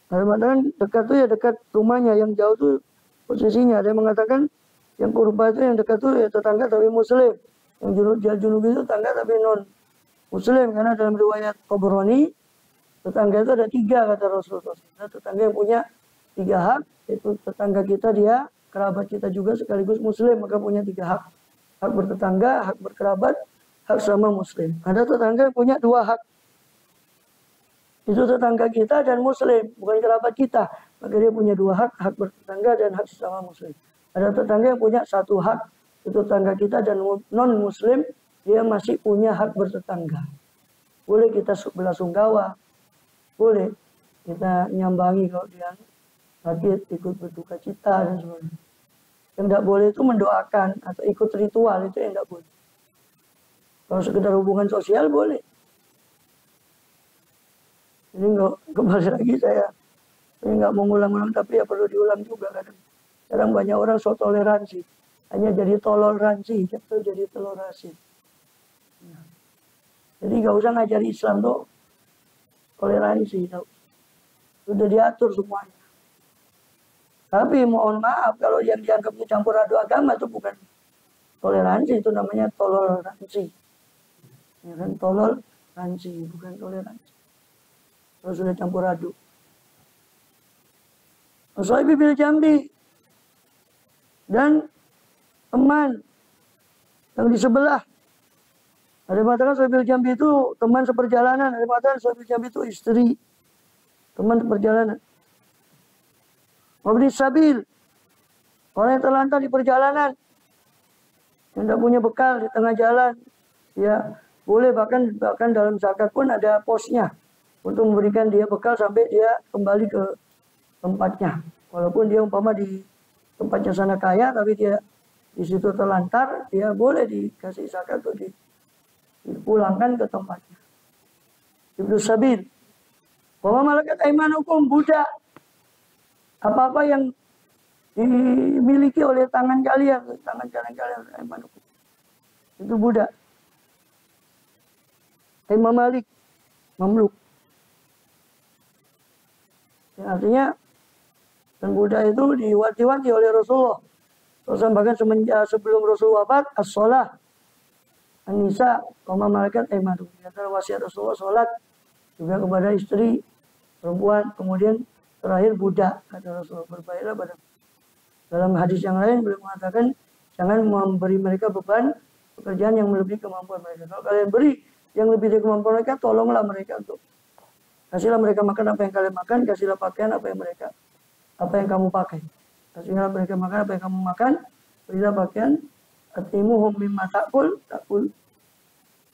Ada yang mengatakan dekat itu ya dekat rumahnya, yang jauh itu posisinya. Ada yang mengatakan yang kurba itu yang dekat itu ya tetangga tapi muslim. Yang junubi itu tetangga tapi non muslim. Karena dalam riwayat Tabrani tetangga itu ada 3 kata Rasulullah. Nah, tetangga yang punya 3 hak, yaitu tetangga kita dia, kerabat kita juga sekaligus muslim, maka punya 3 hak. Hak bertetangga, hak berkerabat, hak sama muslim. Ada tetangga yang punya 2 hak. Itu tetangga kita dan muslim, bukan kerabat kita. Maka dia punya 2 hak, hak bertetangga dan hak sesama muslim. Ada tetangga yang punya 1 hak, itu tetangga kita dan non-muslim, dia masih punya hak bertetangga. Boleh kita belasungkawa, boleh kita nyambangi kalau dia sakit, ikut berduka cita dan sebagainya. Yang tidak boleh itu mendoakan atau ikut ritual, itu yang tidak boleh. Kalau sekedar hubungan sosial boleh. Ini kembali lagi saya nggak mau ngulang-ulang, tapi ya perlu diulang juga kadang. Sekarang banyak orang so toleransi, hanya jadi toleransi, atau jadi tolerasi. Nah, jadi nggak usah ngajari Islam tuh toleransi, sudah diatur semuanya. Tapi mohon maaf kalau yang dianggap itu campur aduk agama itu bukan toleransi, itu namanya toleransi. Ya kan, toleransi bukan toleransi. kalau sudah campur aduk. Wasaibi bil jambi, dan teman yang di sebelah. Ada yang mengatakan sahibil jambi itu teman seperjalanan, ada yang mengatakan sahibil jambi itu istri, teman seperjalanan. Wabni sabil, orang yang terlantar di perjalanan, yang tidak punya bekal di tengah jalan, ya boleh, bahkan dalam zakat pun ada posnya untuk memberikan dia bekal sampai dia kembali ke tempatnya. Walaupun dia umpama di tempatnya sana kaya, tapi dia di situ terlantar, dia boleh dikasih zakat atau dipulangkan ke tempatnya. Ibnu Sabil. Bahwa malakat aimanukum, budak. Apa-apa yang dimiliki oleh tangan kalian aimanukum. Itu budak. Imam Malik, mamluk. Yang artinya, dan budak itu diwanti-wanti oleh Rasulullah. Rasul bahkan sebelum Rasul wafat, as-sholah, an-nisa, koma malaikat aimanukum. Antara wasiat Rasulullah sholat juga kepada istri, perempuan, kemudian terakhir budak, kata Rasulullah, berbaiklah pada. Dalam hadis yang lain beliau mengatakan, jangan memberi mereka beban pekerjaan yang melebihi kemampuan mereka. Kalau kalian beri yang lebih dari kemampuan mereka, tolonglah mereka untuk kasihlah mereka makan apa yang kalian makan, kasihlah pakaian apa yang kamu pakai. Kasihlah mereka makan apa yang kamu makan, berilah pakaian, atimuhum mimma ta'kul,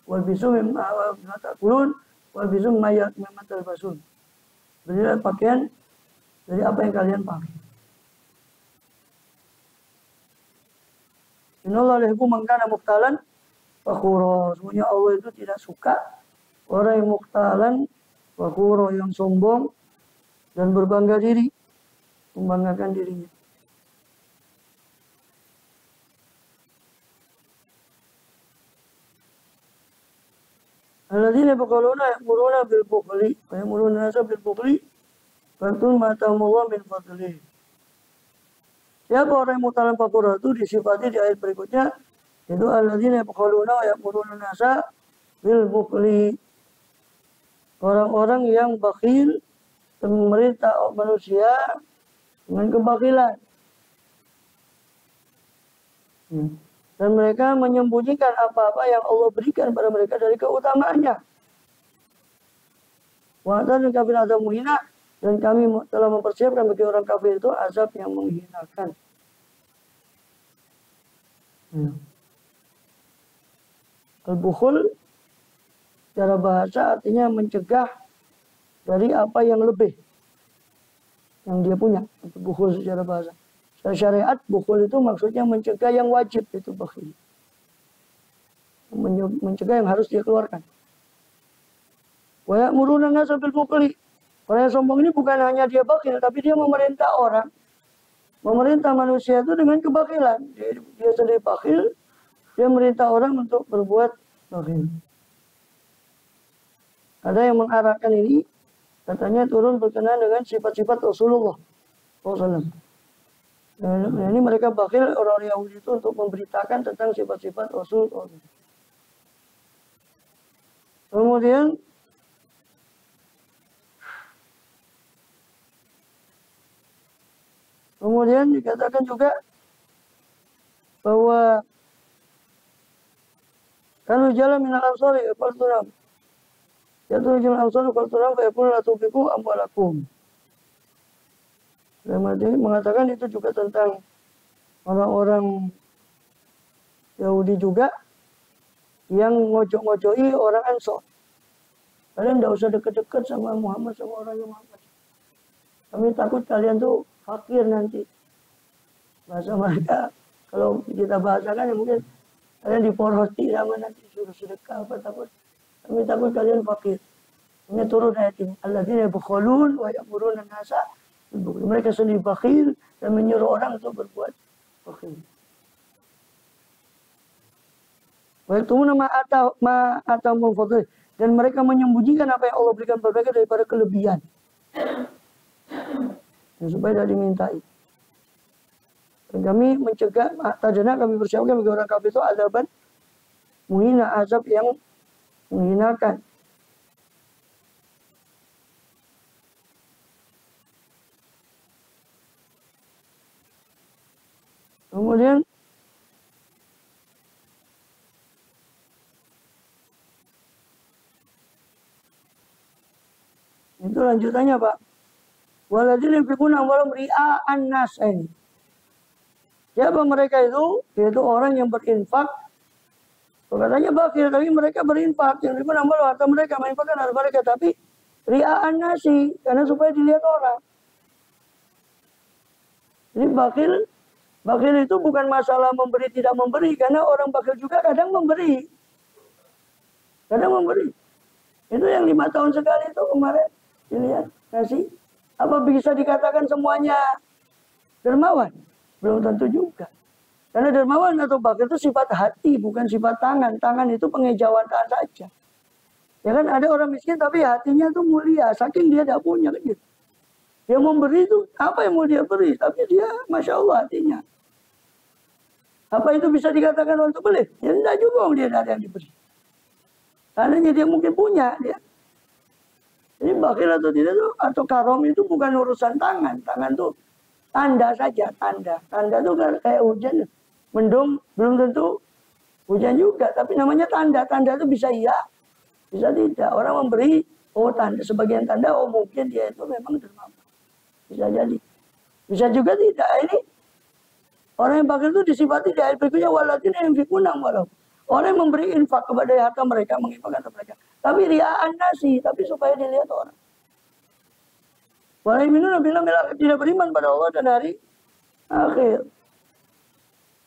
wal bisu mimma ta'kulun, wal bisu mimma talbasun. Berilah pakaian dari apa yang kalian pakai. Innallaha la yuhibbu man kana mukhtalan fakhura. Semuanya Allah itu tidak suka orang yang mukhtalan fakhura, yang sombong dan berbangga diri, membanggakan dirinya. Alladzina yaquluna ya'muruna bil bukhli wa ya'muruna an-nasa bil bukhli fatun matamullah min fadlihi. Siapa orang yang mutalan fakhura itu disifati di ayat berikutnya, itu alladzina yaquluna wa ya'muruna an-nasa bil bukhli. Orang-orang yang bakhil dan memerintah manusia dengan kebakilan. Dan mereka menyembunyikan apa-apa yang Allah berikan pada mereka dari keutamaannya. Wa'atan kafir azab muhina, dan kami telah mempersiapkan bagi orang kafir itu azab yang menghinakan. Al-bukhul secara bahasa artinya mencegah dari apa yang lebih yang dia punya. Itu bukhul secara bahasa. Secara syariat, bukhul itu maksudnya mencegah yang wajib, itu bakhil. Mencegah yang harus dia keluarkan. Wa ya'muruna an-nasa bil bukhli. Orang yang sombong ini bukan hanya dia bakhil, tapi dia memerintah orang. Memerintah manusia itu dengan kebakilan. Dia sendiri bakhil, dia merintah orang untuk berbuat bakhil. Ada yang mengarahkan ini, katanya turun berkenaan dengan sifat-sifat Rasulullah SAW. Nah, ini mereka bakhil, orang-orang Yahudi itu, untuk memberitakan tentang sifat-sifat Rasul. Kemudian dikatakan juga bahwa kalau jalan minal ansari falturam, yaitu jalan ansari falturam fayakun la tubiku amwalakum. Mengatakan itu juga tentang orang-orang Yahudi juga yang ngojok-ngojoki orang Ansor. Kalian tidak usah deket-deket sama Muhammad, sama orang yang Muhammad. Kami takut kalian tuh fakir nanti. Bahasa mereka, kalau kita bahasakan ya mungkin kalian diporoti sama nanti suruh sedekah apa takut. Kami takut kalian fakir. Ini turun ayat ini. Alladzina yabkhulun wa ya'muruna an-nasa. Mereka sendiri bakhil dan menyuruh orang untuk berbuat bakhil. Wa'tumuna ma atamul fadl, dan mereka menyembunyikan apa yang Allah berikan kepada mereka daripada kelebihan. Dan supaya tidak dimintai. Dan kami mencegah, tadana kami persiapkan bagi orang kafir itu azaban muhina, azab yang menghinakan. Kemudian itu lanjutannya Pak. Waladina yunfikuna amwalahum ria'an nas ini. Siapa mereka itu? Yaitu orang yang berinfak. Katanya bakir, tapi mereka berinfak. Yang diberikan amwal harta mereka, menginfakkan harta mereka. Tapi ria'an nasi, karena supaya dilihat orang. Jadi bakir itu bukan masalah memberi tidak memberi. Karena orang bakir juga kadang memberi. Kadang memberi. Itu yang 5 tahun sekali itu kemarin. Dilihat, ngasih. Apa bisa dikatakan semuanya dermawan? Belum tentu juga. Karena dermawan atau bakir itu sifat hati, bukan sifat tangan. Tangan itu pengejauhan saja. Ya kan ada orang miskin tapi hatinya itu mulia. Saking dia tidak punya kan gitu. Dia memberi itu, apa yang mau dia beri? Tapi dia, Masya Allah hatinya. Apa itu bisa dikatakan untuk beli? Ya tidak juga dia tidak ada yang diberi. Karena dia mungkin punya dia. Jadi bakir atau tidak itu, atau karom itu bukan urusan tangan. Tangan itu tanda saja, tanda. Tanda itu kayak hujan. Mendung belum tentu hujan juga. Tapi namanya tanda. Tanda itu bisa iya, bisa tidak. Orang memberi, oh tanda, sebagian tanda, oh mungkin dia itu memang dermawan. Bisa jadi. Bisa juga tidak. Ini orang yang bakir itu disifati di ayat berikutnya. Waladina yunfikuna amwalahum. Orang yang memberi infak kepada harta mereka, menginfakkan harta mereka. Tapi ria'an nasi, tapi supaya dilihat orang. Walaupun bilang tidak beriman pada Allah dan hari akhir.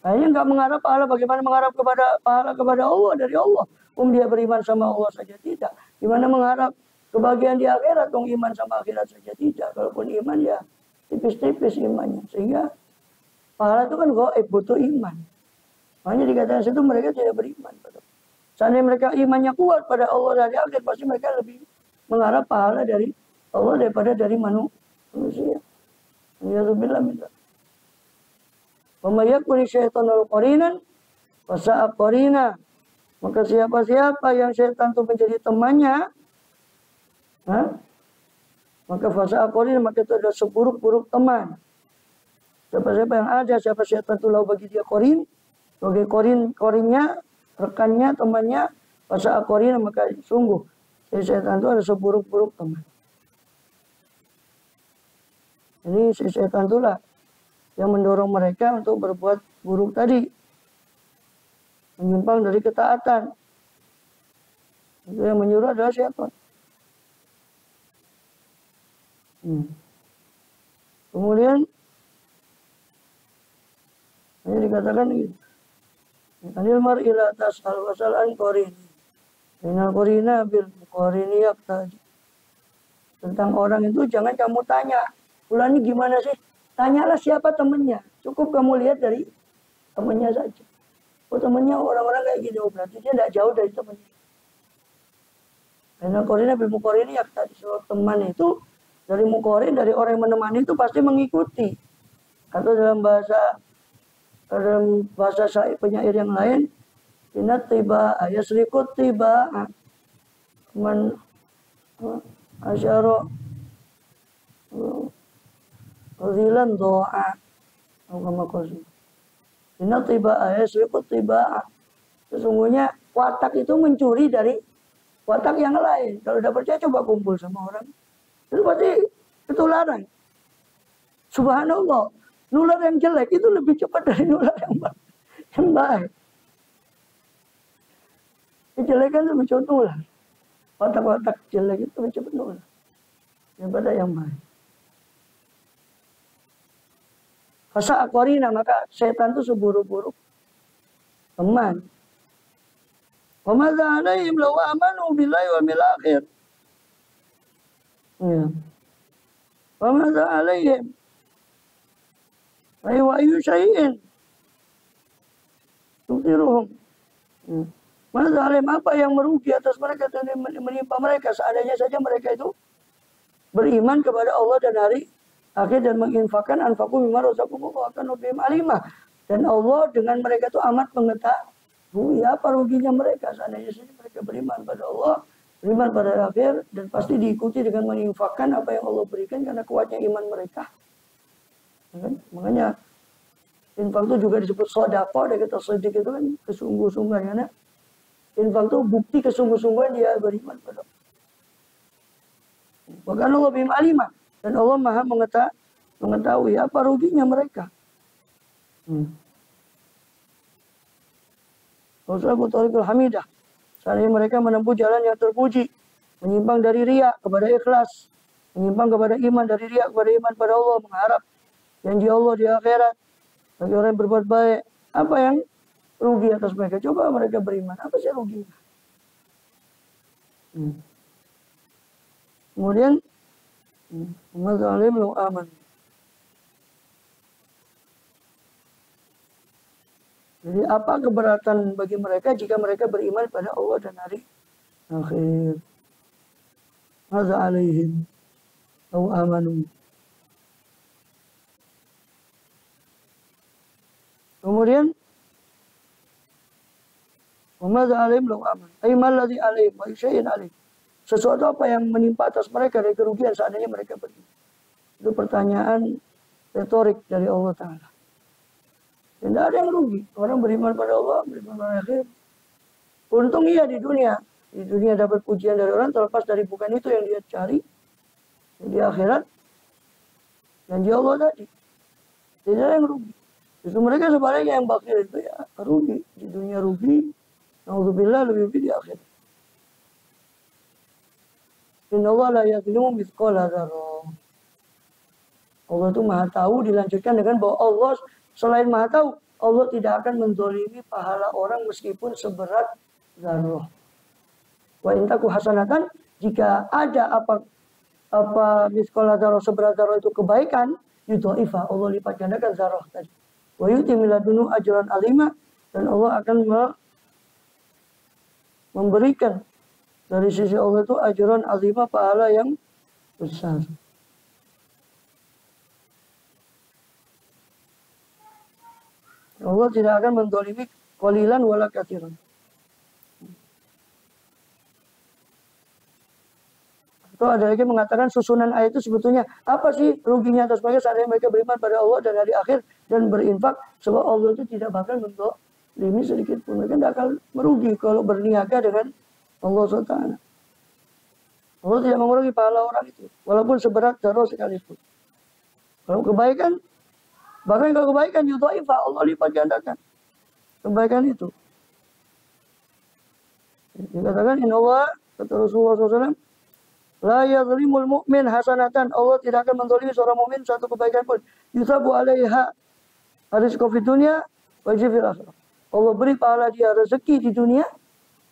Hanya nggak mengharap pahala. Bagaimana mengharap pahala kepada Allah dari Allah? Dia beriman sama Allah saja tidak. Gimana mengharap kebahagiaan di akhirat? Iman sama akhirat saja tidak. Kalaupun iman ya tipis-tipis imannya. Sehingga pahala itu kan gaib, butuh iman. Makanya dikatakan situ mereka tidak beriman. Seandainya mereka imannya kuat pada Allah dari akhir, pasti mereka lebih mengharap pahala dari Allah daripada dari manusia. Alhamdulillah minta. Wamayakuni syaitanul qarinan wasa'a qarina. Maka siapa-siapa yang syaitan itu menjadi temannya, maka fasa'a qarina, maka itu adalah seburuk-buruk teman. Siapa-siapa yang ada, siapa syaitan itu lalu bagi dia qarin, sebagai korinnya, rekannya, temannya, fasa'a qarina, maka sungguh syaitan itu ada seburuk-buruk teman. Ini syaitan itulah yang mendorong mereka untuk berbuat buruk tadi. Menyimpang dari ketaatan. Itu yang menyuruh adalah syaitan. Kemudian ini dikatakan gitu. Anil mar'i la tas'al wasal an qarini. Inal qarina bil qarini yaqtadi. Tentang orang itu jangan kamu tanya, bulan ini gimana sih? Tanyalah siapa temannya. Cukup kamu lihat dari temannya saja. Oh temannya orang-orang kayak gini, oh berarti dia tidak jauh dari temannya. Inal qarina bil qarini yaqtadi. So, teman itu dari muqarin, dari orang yang menemani itu pasti mengikuti. Atau dalam bahasa penyair yang lain, inat tiba yasrikut tiba man asyara zilan doa agama kosi. Inat tiba yasrikut tiba. Sesungguhnya watak itu mencuri dari watak yang lain. Kalau udah percaya coba kumpul sama orang, itu pasti ketularan. Subhanallah. Nular yang jelek itu lebih cepat dari nular yang baik. Kejelekan lebih cepat nular. Watak-watak jelek itu lebih cepat nular daripada yang baik. Fasa akorina, maka setan itu seburuk-buruk teman. Wa madza alaihim law amanu billahi wal yawmil akhir. Ya. Wa madza alaihim ayu syai'in tukiruhum. Mana alim apa yang merugi atas mereka dan menimpa mereka seadanya saja mereka itu beriman kepada Allah dan hari akhir dan menginfakkan anfaqu mimma razaqahumullah akan bihim alimah. Dan Allah dengan mereka itu amat mengetahui apa ruginya mereka seadanya saja mereka beriman pada Allah, beriman pada akhir, dan pasti diikuti dengan menginfakkan apa yang Allah berikan karena kuatnya iman mereka. Makanya Infak itu juga disebut sedekah, dan kita sedekah itu kan kesungguh-sungguhan ya. Infak itu bukti kesungguh-sungguhan dia beriman pada Allah. Bahkan Allah bim alimah, dan Allah maha mengetahui apa ruginya mereka. Rasulullah Abu Tariqul Hamidah, seandainya mereka menempuh jalan yang terpuji, menyimpang dari riya kepada ikhlas, menyimpang kepada iman dari riya kepada iman pada Allah, mengharap janji Allah di akhirat bagi orang yang berbuat baik. Apa yang rugi atas mereka? Coba mereka beriman, apa sih ruginya? Kemudian mazalim lu aman. Jadi apa keberatan bagi mereka jika mereka beriman pada Allah dan hari akhir? Maza alaihim au amanu. Kemudian maza alaihim lau aman. Ay maladhi alaihim wa syai'in alaihim. Sesuatu apa yang menimpa atas mereka dari kerugian seandainya mereka beriman. Itu pertanyaan retorik dari Allah Ta'ala. Tidak ada yang rugi. Orang beriman pada Allah, beriman pada akhir. Untung iya di dunia. Di dunia dapat pujian dari orang, terlepas dari bukan itu yang dia cari. Di akhirat, janji Allah tadi. Tidak ada yang rugi. Justru mereka sebaliknya yang bakir itu ya rugi. Di dunia rugi, na'udzubillah lebih rugi di akhirat. Inna Allah la yadlimu mithqala dzarrah. Allah itu maha tahu, dilanjutkan dengan bahwa Allah selain maha tahu, Allah tidak akan menzalimi pahala orang meskipun seberat zarrah. Wa intaku hasanatan, jika ada apa miskola zarrah seberat zarrah itu kebaikan, yudhaifa, Allah lipat gandakan zarrah tadi. Wa yu'ti min ladunhu ajran alima, dan Allah akan memberikan dari sisi Allah itu ajran alima, pahala yang besar. Allah tidak akan mendolimi qalilan wala katsiran. Atau ada lagi mengatakan susunan ayat itu sebetulnya apa sih ruginya atas mereka saat mereka beriman pada Allah dan hari akhir dan berinfak, sebab Allah itu tidak bakal mendolimi sedikit pun. Mereka tidak akan merugi kalau berniaga dengan Allah SWT. Allah tidak mengurangi pahala orang itu walaupun seberat zarrah sekalipun. Kalau kebaikan, bahkan kalau kebaikan yudhaifa, Allah lipat gandakan kebaikan itu. Dikatakan inna Allah, kata Rasulullah SAW, la yadhlimul mu'min hasanatan, Allah tidak akan menzalimi seorang mukmin satu kebaikan pun. Yusabu alaiha rizqa fid dunya wa fil akhirah. Allah beri pahala dia rezeki di dunia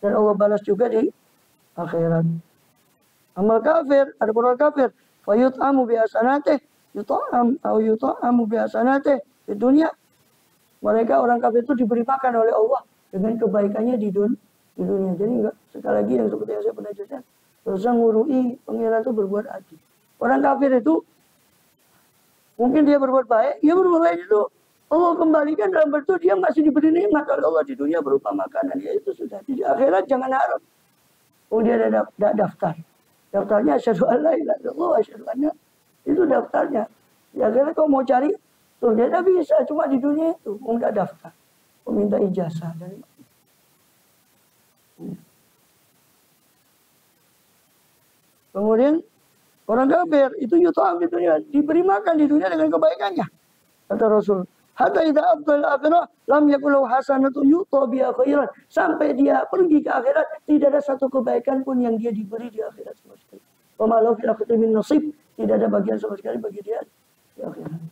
dan Allah balas juga di akhirat. Amal kafir, ada orang kafir, fa yut'amu bi hasanatih, yut'amu bi hasanatih di dunia. Mereka orang kafir itu diberi makan oleh Allah dengan kebaikannya di dunia. Jadi enggak, sekali lagi yang seperti yang saya pernah ceritakan, dosa ngurui pengiran itu berbuat adil. Orang kafir itu mungkin dia berbuat baik, dia berbuat baik itu Allah kembalikan dalam bentuk dia masih diberi nikmat oleh Allah di dunia berupa makanan. Ya itu sudah. Di akhirat jangan harap. Oh dia ada daftar. Daftarnya asyhadu an la ilaha illallah wa asyhadu anna, itu daftarnya. Di akhirat kau mau cari surga tidak bisa, cuma di dunia itu enggak daftar. Meminta ijazah dari Kemudian orang kafir itu yut'am di dunia, diberi makan di dunia dengan kebaikannya. Kata Rasul, hatta idza abdal akhirah lam yakul lahu hasanatun yu'ta biha khairan. Sampai dia pergi ke akhirat, tidak ada satu kebaikan pun yang dia diberi di akhirat sama sekali. Wa ma lahu fil akhirati min nasib, tidak ada bagian sama sekali bagi dia di akhirat.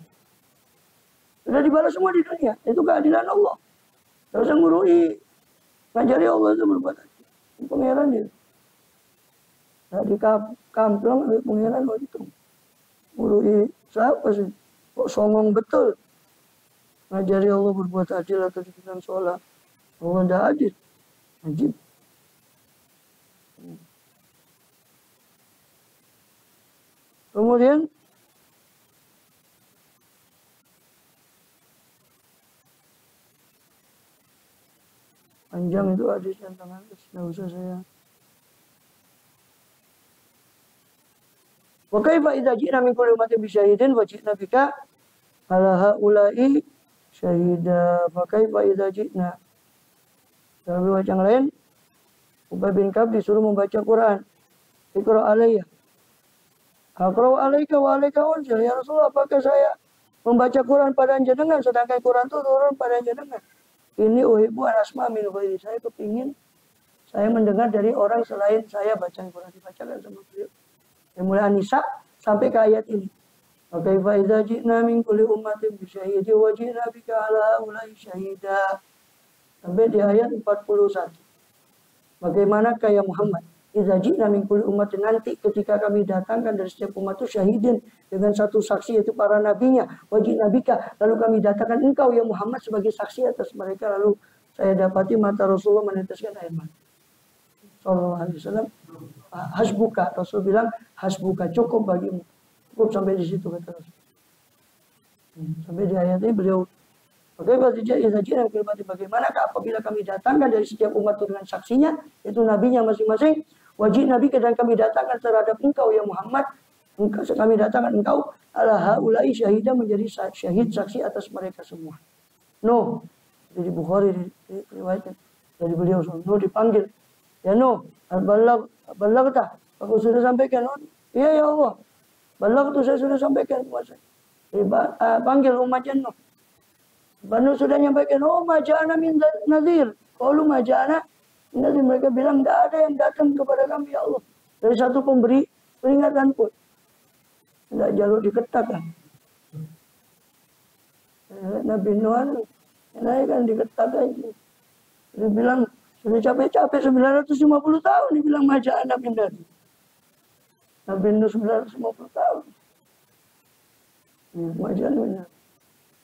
Sudah dibalas semua di dunia. Itu keadilan Allah. Tidak usah ngurui. Ngajari Allah itu berbuat adil. Pengeran dia. Nah, di kampung ada pengeran itu. Ngurui siapa sih? Kok songong betul. Ngajari Allah berbuat adil atau dibilang sholat. Allah tidak adil. Ajib. Kemudian panjang itu hadisnya tentang hadis, tidak usah saya. Wa kaifa idza ji'na min kulli ummatin bi syahidin wa ji'na bika ala haula'i syahida fa kaifa idza ji'na. Dalam riwayat yang lain, Ubay bin Ka'ab disuruh membaca Quran. Iqra alayya. Aqra'u alaika wa alaika unzil. Ya Rasulullah, apakah saya membaca Quran pada jenengan sedangkan Quran itu turun pada jenengan? Ini uhibbu an asma min ghairi. Saya kepingin saya mendengar dari orang selain saya baca Quran, dibacakan sama beliau. Yang mulai An-Nisa sampai ke ayat ini. Wa kaifa idza ji'na min kulli ummatin bi syahidin wa ji'na bika 'ala haula'i syahida. Sampai di ayat 41. Bagaimana kayak Muhammad? Idza ji'na min kulli ummatin, nanti ketika kami datangkan dari setiap umat itu syahidin dengan satu saksi yaitu para nabinya, wa ji'na bika, lalu kami datangkan engkau ya Muhammad sebagai saksi atas mereka, lalu saya dapati mata Rasulullah meneteskan air mata. Sallallahu alaihi wasallam, hasbuka, Rasul bilang hasbuka, cukup bagimu. Cukup sampai di situ kata Rasul. Sampai di ayat ini beliau bagaimanakah apabila kami datangkan dari setiap umat itu dengan saksinya, yaitu nabinya masing-masing, wajib nabi dan kami datangkan terhadap engkau ya Muhammad, kami datangkan engkau ala haulai syahidah, menjadi syahid saksi atas mereka semua. Nuh, jadi Bukhari riwayatnya dari beliau, Nuh dipanggil, ya Nuh, balagta, aku sudah sampaikan. Iya ya Allah, balagtu, saya sudah sampaikan puasa. Panggil umatnya Nuh. Banu sudah nyampaikan, oh maja'ana min nadhir. Qalu maja'ana min nadhir. Mereka bilang, tidak ada yang datang kepada kami ya Allah dari satu pemberi peringatan pun. Tidak jalur diketatkan. Nabi Nuh kan diketat aja. Dia bilang, sudah capek-capek 950 tahun. Dia bilang maja'ana min nadhir. Nabi Nuh 950 tahun. Maja'ana min nadhir.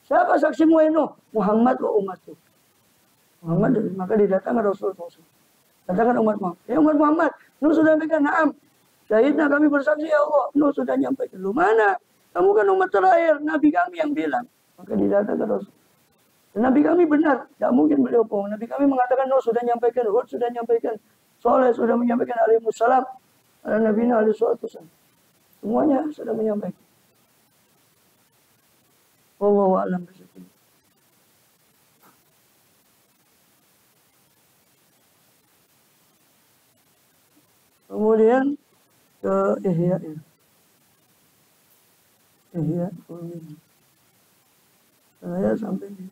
Siapa saksimu ini? Muhammad wa umatku. Muhammad, maka didatangkan Rasulullah SAW. Katakan umat Muhammad. Ya umat Muhammad, Nuh sudah sampaikan, na'am. Syahidna kami bersaksi ya Allah. Nuh sudah nyampaikan. Lu mana? Kamu kan umat terakhir. Nabi kami yang bilang. Maka didatangkan Rasul. Dan Nabi kami benar. Tidak mungkin beliau bohong. Nabi kami mengatakan Nuh sudah nyampaikan. Hud sudah nyampaikan. Soleh sudah menyampaikan. Alaihissalam. Nabi Nuh alaihissalam. Semuanya sudah menyampaikan. Wallahu a'lam bishawab. Kemudian ke Ihya. Ihya. Saya sampai di